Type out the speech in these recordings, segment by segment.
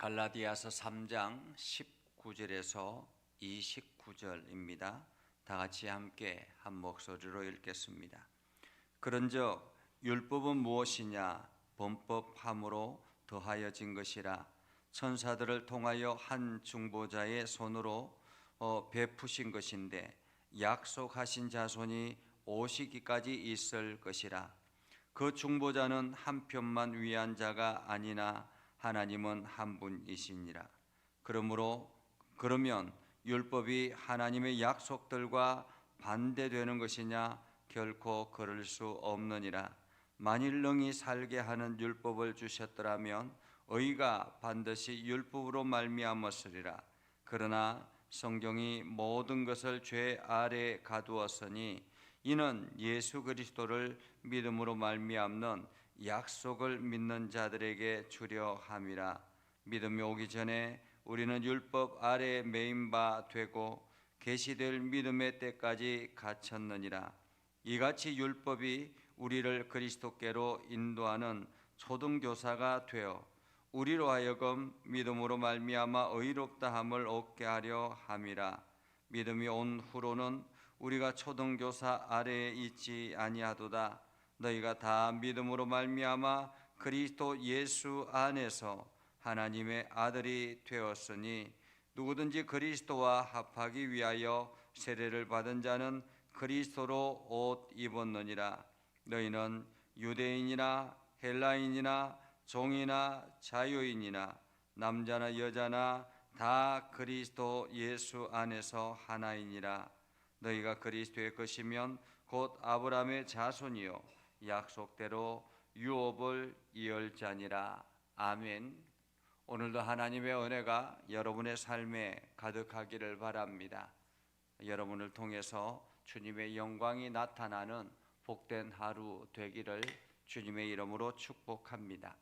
갈라디아서 3장 19절에서 29절입니다. 다 같이 함께 한 목소리로 읽겠습니다. 그런즉 율법은 무엇이냐? 범법함으로 더하여진 것이라. 천사들을 통하여 한 중보자의 손으로 베푸신 것인데 약속하신 자손이 오시기까지 있을 것이라. 그 중보자는 한 편만 위한 자가 아니나 하나님은 한 분이시니라. 그러면 율법이 하나님의 약속들과 반대되는 것이냐? 결코 그럴 수 없느니라. 만일 능히 살게 하는 율법을 주셨더라면 의가 반드시 율법으로 말미암았으리라. 그러나 성경이 모든 것을 죄 아래 가두었으니 이는 예수 그리스도를 믿음으로 말미암는 약속을 믿는 자들에게 주려 함이라. 믿음이 오기 전에 우리는 율법 아래에 매인 바 되고 계시될 믿음의 때까지 갇혔느니라. 이같이 율법이 우리를 그리스도께로 인도하는 초등교사가 되어 우리로 하여금 믿음으로 말미암아 의롭다함을 얻게 하려 함이라. 믿음이 온 후로는 우리가 초등교사 아래에 있지 아니하도다. 너희가 다 믿음으로 말미암아 그리스도 예수 안에서 하나님의 아들이 되었으니 누구든지 그리스도와 합하기 위하여 세례를 받은 자는 그리스도로 옷 입었느니라. 너희는 유대인이나 헬라인이나 종이나 자유인이나 남자나 여자나 다 그리스도 예수 안에서 하나이니라. 너희가 그리스도의 것이면 곧 아브라함의 자손이요 약속대로 유업을 이을 자니라. 아멘. 오늘도 하나님의 은혜가 여러분의 삶에 가득하기를 바랍니다. 여러분을 통해서 주님의 영광이 나타나는 복된 하루 되기를 주님의 이름으로 축복합니다.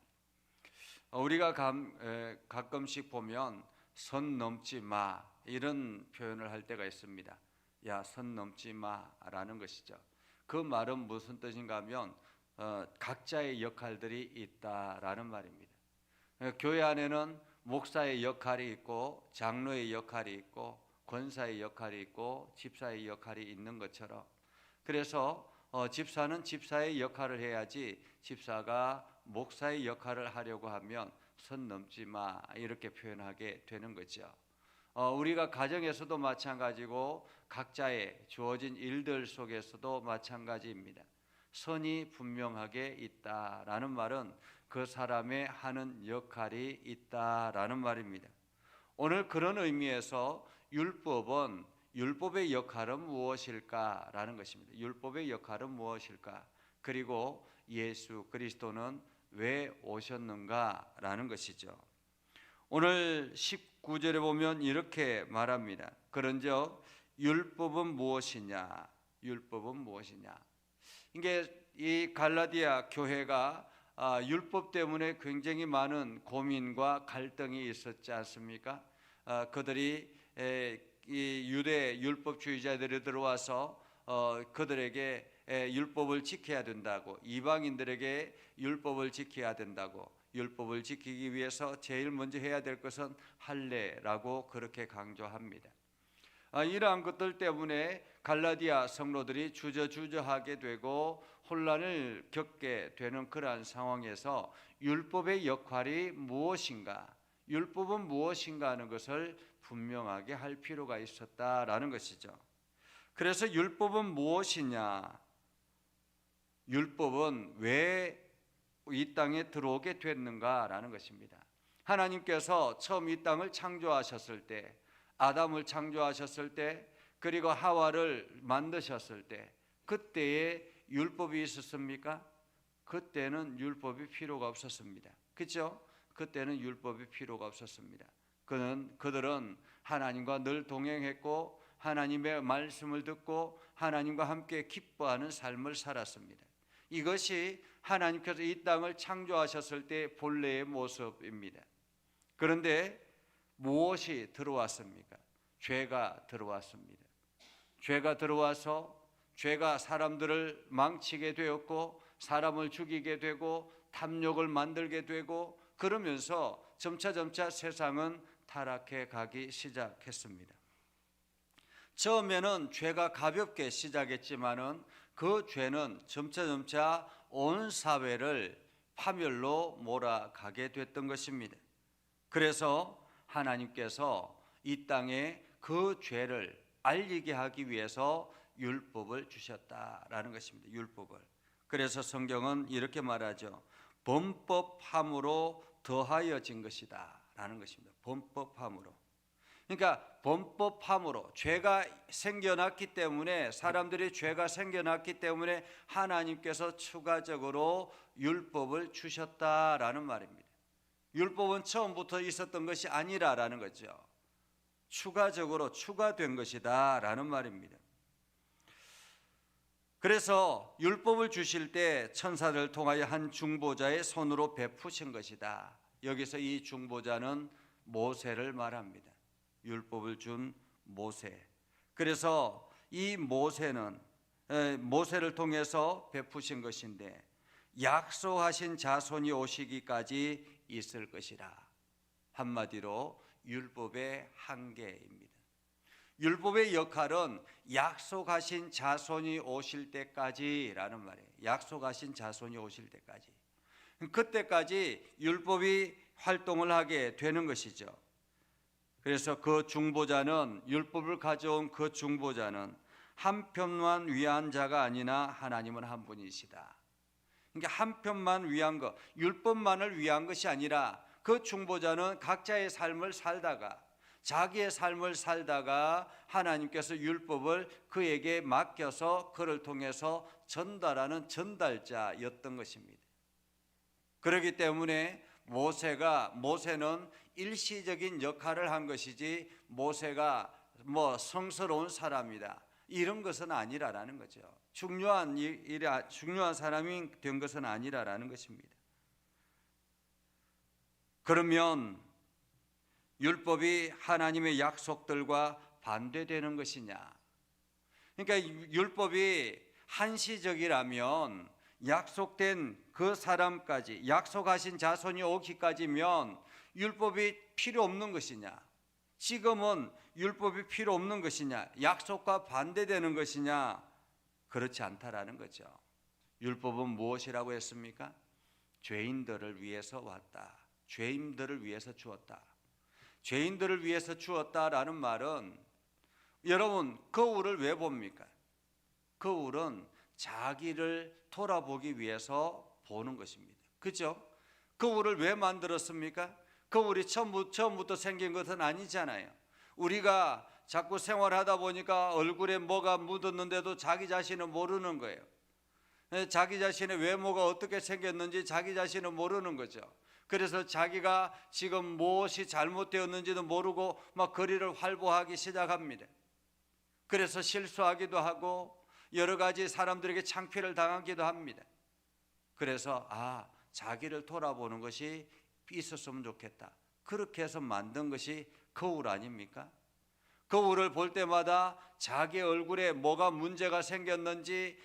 우리가 가끔씩 보면 선 넘지 마 이런 표현을 할 때가 있습니다. 야, 선 넘지 마라는 것이죠. 그 말은 무슨 뜻인가 하면 각자의 역할들이 있다라는 말입니다. 교회 안에는 목사의 역할이 있고 장로의 역할이 있고 권사의 역할이 있고 집사의 역할이 있는 것처럼, 그래서 집사는 집사의 역할을 해야지 집사가 목사의 역할을 하려고 하면 선 넘지 마 이렇게 표현하게 되는 거죠. 우리가 가정에서도 마찬가지고 각자의 주어진 일들 속에서도 마찬가지입니다. 선이 분명하게 있다라는 말은 그 사람의 하는 역할이 있다라는 말입니다. 오늘 그런 의미에서 율법의 역할은 무엇일까라는 것입니다. 율법의 역할은 무엇일까? 그리고 예수 그리스도는 왜 오셨는가라는 것이죠. 오늘 19절에 보면 이렇게 말합니다. 그런즉 율법은 무엇이냐? 율법은 무엇이냐? 이게 이 갈라디아 교회가 율법 때문에 굉장히 많은 고민과 갈등이 있었지 않습니까? 그들이 이 유대 율법주의자들이 들어와서 그들에게 율법을 지켜야 된다고, 이방인들에게 율법을 지켜야 된다고, 율법을 지키기 위해서 제일 먼저 해야 될 것은 할례라고 그렇게 강조합니다. 이러한 것들 때문에 갈라디아 성도들이 주저주저하게 되고 혼란을 겪게 되는 그러한 상황에서 율법의 역할이 무엇인가, 율법은 무엇인가 하는 것을 분명하게 할 필요가 있었다라는 것이죠. 그래서 율법은 무엇이냐, 율법은 왜 이 땅에 들어오게 됐는가라는 것입니다. 하나님께서 처음 이 땅을 창조하셨을 때, 아담을 창조하셨을 때, 그리고 하와를 만드셨을 때, 그때에 율법이 있었습니까? 그때는 율법이 필요가 없었습니다. 그렇죠? 그때는 율법이 필요가 없었습니다. 그들은 하나님과 늘 동행했고 하나님의 말씀을 듣고 하나님과 함께 기뻐하는 삶을 살았습니다. 이것이 하나님께서 이 땅을 창조하셨을 때 본래의 모습입니다. 그런데 무엇이 들어왔습니까? 죄가 들어왔습니다. 죄가 들어와서 죄가 사람들을 망치게 되었고 사람을 죽이게 되고 탐욕을 만들게 되고 그러면서 점차 세상은 타락해 가기 시작했습니다. 처음에는 죄가 가볍게 시작했지만은 그 죄는 점차 온 사회를 파멸로 몰아가게 됐던 것입니다. 그래서 하나님께서 이 땅에 그 죄를 알리게 하기 위해서 율법을 주셨다라는 것입니다. 율법을. 그래서 성경은 이렇게 말하죠. 범법함으로 더하여진 것이다 라는 것입니다. 범법함으로. 그러니까 범법함으로 죄가 생겨났기 때문에, 사람들이 죄가 생겨났기 때문에 하나님께서 추가적으로 율법을 주셨다라는 말입니다. 율법은 처음부터 있었던 것이 아니라라는 거죠. 추가적으로 추가된 것이다 라는 말입니다. 그래서 율법을 주실 때 천사를 통하여 한 중보자의 손으로 베푸신 것이다. 여기서 이 중보자는 모세를 말합니다. 율법을 준 모세. 그래서 이 모세는 모세를 통해서 베푸신 것인데 약속하신 자손이 오시기까지 있을 것이라. 한마디로 율법의 한계입니다. 율법의 역할은 약속하신 자손이 오실 때까지라는 말이에요. 약속하신 자손이 오실 때까지. 그때까지 율법이 활동을 하게 되는 것이죠. 그래서 그 중보자는, 율법을 가져온 그 중보자는 한편만 위한 자가 아니나 하나님은 한 분이시다. 그러니까 한편만 위한 것, 율법만을 위한 것이 아니라 그 중보자는 각자의 삶을 살다가, 자기의 삶을 살다가 하나님께서 율법을 그에게 맡겨서 그를 통해서 전달하는 전달자였던 것입니다. 그렇기 때문에 모세는 일시적인 역할을 한 것이지, 모세가 성스러운 사람이다 이런 것은 아니라라는 거죠. 중요한 사람이 된 것은 아니라라는 것입니다. 그러면 율법이 하나님의 약속들과 반대되는 것이냐? 그러니까 율법이 한시적이라면 약속된 그 사람까지, 약속하신 자손이 오기까지면 율법이 필요 없는 것이냐? 지금은 율법이 필요 없는 것이냐? 약속과 반대되는 것이냐? 그렇지 않다라는 거죠. 율법은 무엇이라고 했습니까? 죄인들을 위해서 왔다. 죄인들을 위해서 주었다. 죄인들을 위해서 주었다라는 말은, 여러분 거울을 왜 봅니까? 거울은 자기를 돌아보기 위해서 보는 것입니다. 그죠? 거울을 왜 만들었습니까? 거울이 처음부터 생긴 것은 아니잖아요. 우리가 자꾸 생활하다 보니까 얼굴에 뭐가 묻었는데도 자기 자신은 모르는 거예요. 자기 자신의 외모가 어떻게 생겼는지 자기 자신은 모르는 거죠. 그래서 자기가 지금 무엇이 잘못되었는지도 모르고 막 거리를 활보하기 시작합니다. 그래서 실수하기도 하고 여러 가지 사람들에게 창피를 당하기도 합니다. 그래서 자기를 돌아보는 것이 있었으면 좋겠다. 그렇게 해서 만든 것이 거울 아닙니까? 거울을 볼 때마다 자기 얼굴에 뭐가 문제가 생겼는지,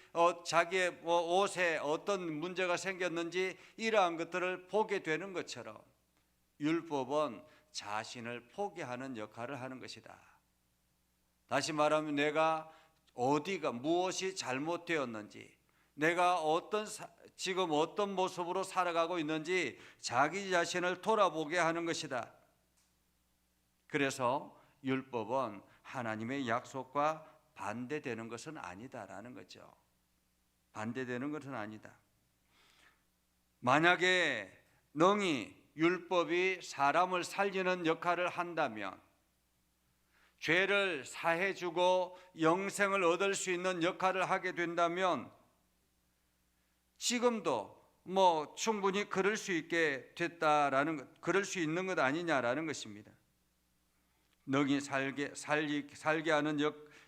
자기의 옷에 어떤 문제가 생겼는지 이러한 것들을 보게 되는 것처럼 율법은 자신을 포기하는 역할을 하는 것이다. 다시 말하면 내가 무엇이 잘못되었는지, 내가 지금 어떤 모습으로 살아가고 있는지 자기 자신을 돌아보게 하는 것이다. 그래서 율법은 하나님의 약속과 반대되는 것은 아니다라는 거죠. 반대되는 것은 아니다. 만약에 능히 율법이 사람을 살리는 역할을 한다면, 죄를 사해주고 영생을 얻을 수 있는 역할을 하게 된다면 지금도 충분히 그럴 수 있게 됐다라는 것, 그럴 수 있는 것 아니냐라는 것입니다. 능히 살게 하는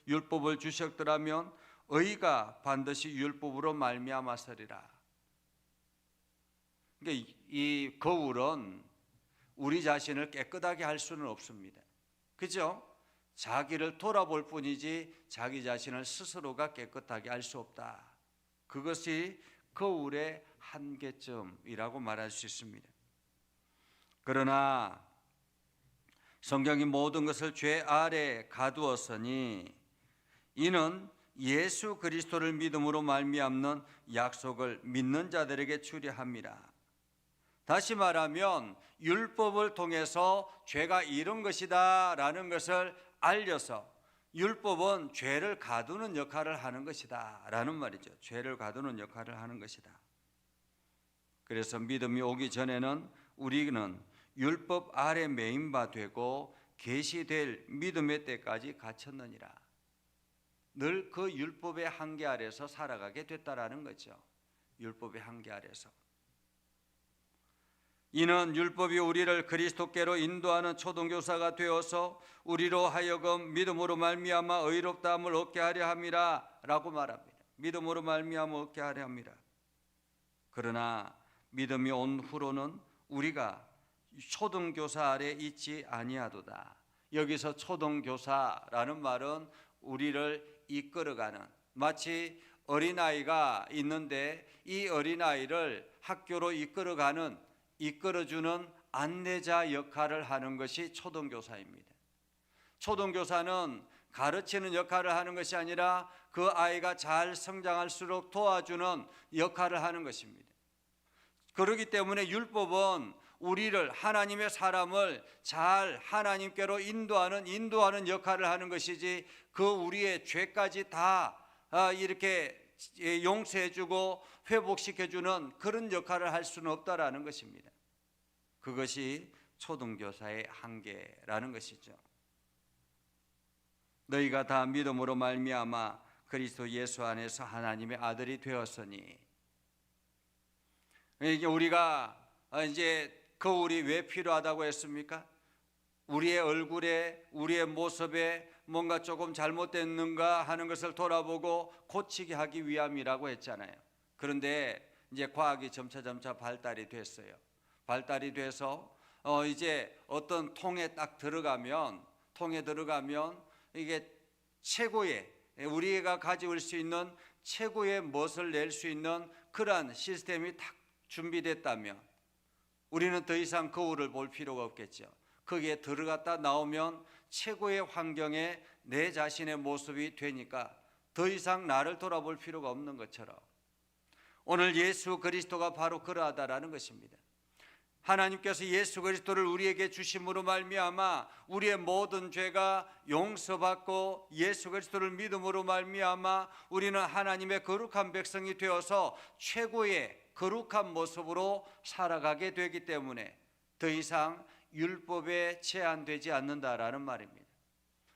율법을 주셨더라면 의가 반드시 율법으로 말미암았으리라. 그러니까 이 거울은 우리 자신을 깨끗하게 할 수는 없습니다. 그죠? 자기를 돌아볼 뿐이지 자기 자신을 스스로가 깨끗하게 할 수 없다. 그것이 거울의 한계점이라고 말할 수 있습니다. 그러나 성경이 모든 것을 죄 아래 가두었으니 이는 예수 그리스도를 믿음으로 말미암는 약속을 믿는 자들에게 주려 함이라. 다시 말하면 율법을 통해서 죄가 이런 것이다 라는 것을 알려서 율법은 죄를 가두는 역할을 하는 것이다 라는 말이죠. 죄를 가두는 역할을 하는 것이다. 그래서 믿음이 오기 전에는 우리는 율법 아래 매인 바 되고 계시될 믿음의 때까지 갇혔느니라. 늘 그 율법의 한계 아래서 살아가게 됐다라는 거죠. 율법의 한계 아래서. 이는 율법이 우리를 그리스도께로 인도하는 초등교사가 되어서 우리로 하여금 믿음으로 말미암아 의롭다함을 얻게 하려 함이라 라고 말합니다. 믿음으로 말미암아 얻게 하려 함이라. 그러나 믿음이 온 후로는 우리가 초등교사 아래 있지 아니하도다. 여기서 초등교사라는 말은 우리를 이끌어가는, 마치 어린아이가 있는데 이 어린아이를 학교로 이끌어주는 안내자 역할을 하는 것이 초등교사입니다. 초등교사는 가르치는 역할을 하는 것이 아니라 그 아이가 잘 성장할수록 도와주는 역할을 하는 것입니다. 그렇기 때문에 율법은 우리를, 하나님의 사람을 잘 하나님께로 인도하는 역할을 하는 것이지 그 우리의 죄까지 다 이렇게 용서해주고 회복시켜주는 그런 역할을 할 수는 없다라는 것입니다. 그것이 초등교사의 한계라는 것이죠. 너희가 다 믿음으로 말미암아 그리스도 예수 안에서 하나님의 아들이 되었으니, 이게 우리가 이제 거울이 왜 필요하다고 했습니까? 우리의 얼굴에, 우리의 모습에 뭔가 조금 잘못됐는가 하는 것을 돌아보고 고치게 하기 위함이라고 했잖아요. 그런데 이제 과학이 점차 발달이 됐어요. 발달이 돼서 이제 어떤 통에 딱 들어가면 이게 최고의, 우리가 가지고 수 있는 최고의 멋을 낼 수 있는 그러한 시스템이 딱 준비됐다면 우리는 더 이상 거울을 볼 필요가 없겠죠. 거기에 들어갔다 나오면 최고의 환경에 내 자신의 모습이 되니까 더 이상 나를 돌아볼 필요가 없는 것처럼 오늘 예수 그리스도가 바로 그러하다라는 것입니다. 하나님께서 예수 그리스도를 우리에게 주심으로 말미암아 우리의 모든 죄가 용서받고 예수 그리스도를 믿음으로 말미암아 우리는 하나님의 거룩한 백성이 되어서 최고의 거룩한 모습으로 살아가게 되기 때문에 더 이상 율법에 제한되지 않는다라는 말입니다.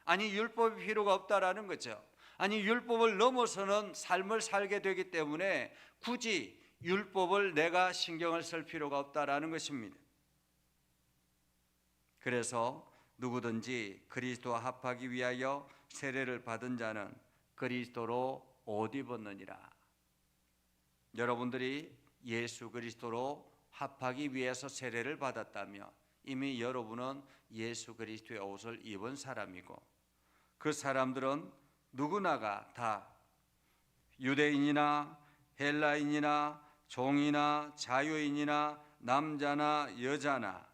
아니, 율법이 필요가 없다라는 거죠. 아니, 율법을 넘어서는 삶을 살게 되기 때문에 굳이 율법을 내가 신경을 쓸 필요가 없다라는 것입니다. 그래서 누구든지 그리스도와 합하기 위하여 세례를 받은 자는 그리스도로 옷 입었느니라. 여러분들이 예수 그리스도로 합하기 위해서 세례를 받았다면 이미 여러분은 예수 그리스도의 옷을 입은 사람이고, 그 사람들은 누구나가 다 유대인이나 헬라인이나 종이나 자유인이나 남자나 여자나,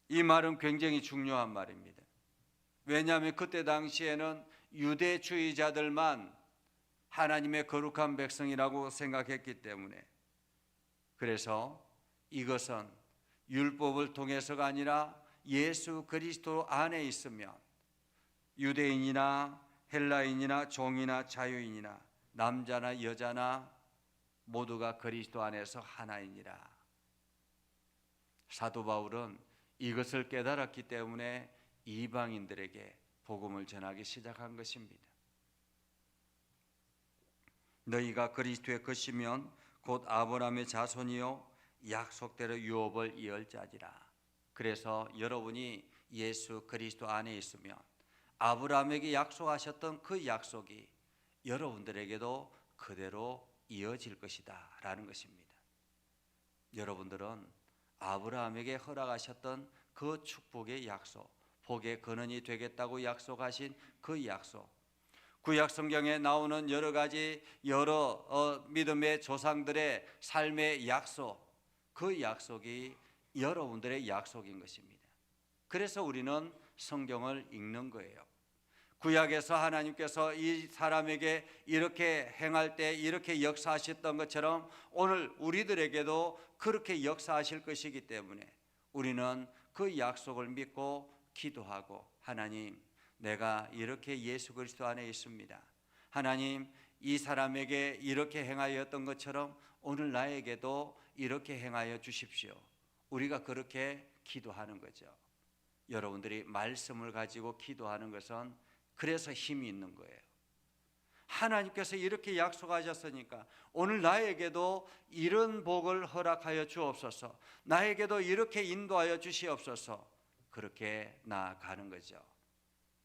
이 말은 굉장히 중요한 말입니다. 왜냐하면 그때 당시에는 유대주의자들만 하나님의 거룩한 백성이라고 생각했기 때문에, 그래서 이것은 율법을 통해서가 아니라 예수 그리스도 안에 있으면 유대인이나 헬라인이나 종이나 자유인이나 남자나 여자나 모두가 그리스도 안에서 하나이니라. 사도 바울은 이것을 깨달았기 때문에 이방인들에게 복음을 전하기 시작한 것입니다. 너희가 그리스도의 것이면 곧 아브라함의 자손이요 약속대로 유업을 이을 자지라. 그래서 여러분이 예수 그리스도 안에 있으면 아브라함에게 약속하셨던 그 약속이 여러분들에게도 그대로 이어질 것이다 라는 것입니다. 여러분들은 아브라함에게 허락하셨던 그 축복의 약속, 복의 근원이 되겠다고 약속하신 그 약속, 구약 성경에 나오는 여러 믿음의 조상들의 삶의 약속, 그 약속이 여러분들의 약속인 것입니다. 그래서 우리는 성경을 읽는 거예요. 구약에서 하나님께서 이 사람에게 이렇게 행할 때 이렇게 역사하셨던 것처럼 오늘 우리들에게도 그렇게 역사하실 것이기 때문에 우리는 그 약속을 믿고 기도하고, 하나님, 내가 이렇게 예수 그리스도 안에 있습니다. 하나님, 이 사람에게 이렇게 행하였던 것처럼 오늘 나에게도 이렇게 행하여 주십시오. 우리가 그렇게 기도하는 거죠. 여러분들이 말씀을 가지고 기도하는 것은 그래서 힘이 있는 거예요. 하나님께서 이렇게 약속하셨으니까 오늘 나에게도 이런 복을 허락하여 주옵소서, 나에게도 이렇게 인도하여 주시옵소서, 그렇게 나아가는 거죠.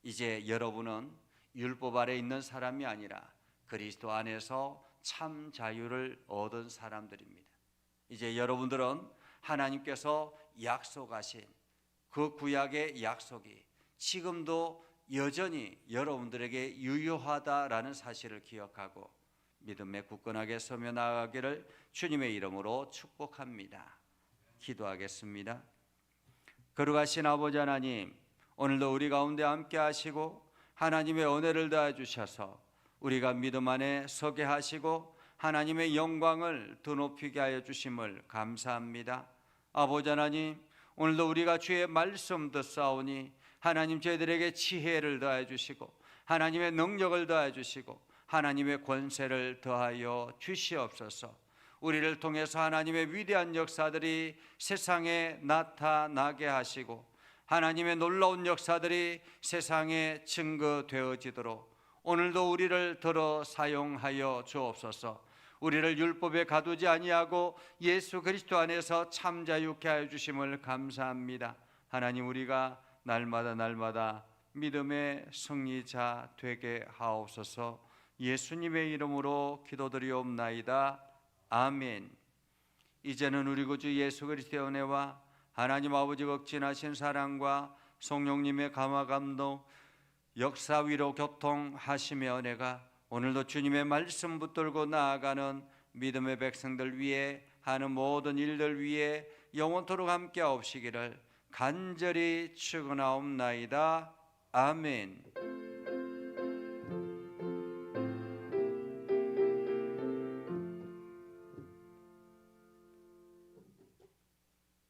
이제 여러분은 율법 아래 있는 사람이 아니라 그리스도 안에서 참 자유를 얻은 사람들입니다. 이제 여러분들은 하나님께서 약속하신 그 구약의 약속이 지금도 여전히 여러분들에게 유효하다라는 사실을 기억하고 믿음에 굳건하게 서며 나아가기를 주님의 이름으로 축복합니다. 기도하겠습니다. 거룩하신 아버지 하나님, 오늘도 우리 가운데 함께 하시고 하나님의 은혜를 더해 주셔서 우리가 믿음 안에 서게 하시고 하나님의 영광을 더 높이게 하여 주심을 감사합니다. 아버지 하나님, 오늘도 우리가 주의 말씀 듣사오니 하나님 저희들에게 지혜를 더해 주시고 하나님의 능력을 더해 주시고 하나님의 권세를 더하여 주시옵소서. 우리를 통해서 하나님의 위대한 역사들이 세상에 나타나게 하시고 하나님의 놀라운 역사들이 세상에 증거되어지도록 오늘도 우리를 들어 사용하여 주옵소서. 우리를 율법에 가두지 아니하고 예수 그리스도 안에서 참 자유케 하여 주심을 감사합니다. 하나님, 우리가 날마다 믿음의 승리자 되게 하옵소서. 예수님의 이름으로 기도드리옵나이다. 아멘. 이제는 우리 구주 예수 그리스도의 은혜와 하나님 아버지 극진하신 사랑과 성령님의 감화 감동 역사 위로 교통하심의 은혜가 오늘도 주님의 말씀 붙들고 나아가는 믿음의 백성들 위에 하는 모든 일들 위에 영원토록 함께 하옵시기를 간절히 축원하옵나이다. 아멘.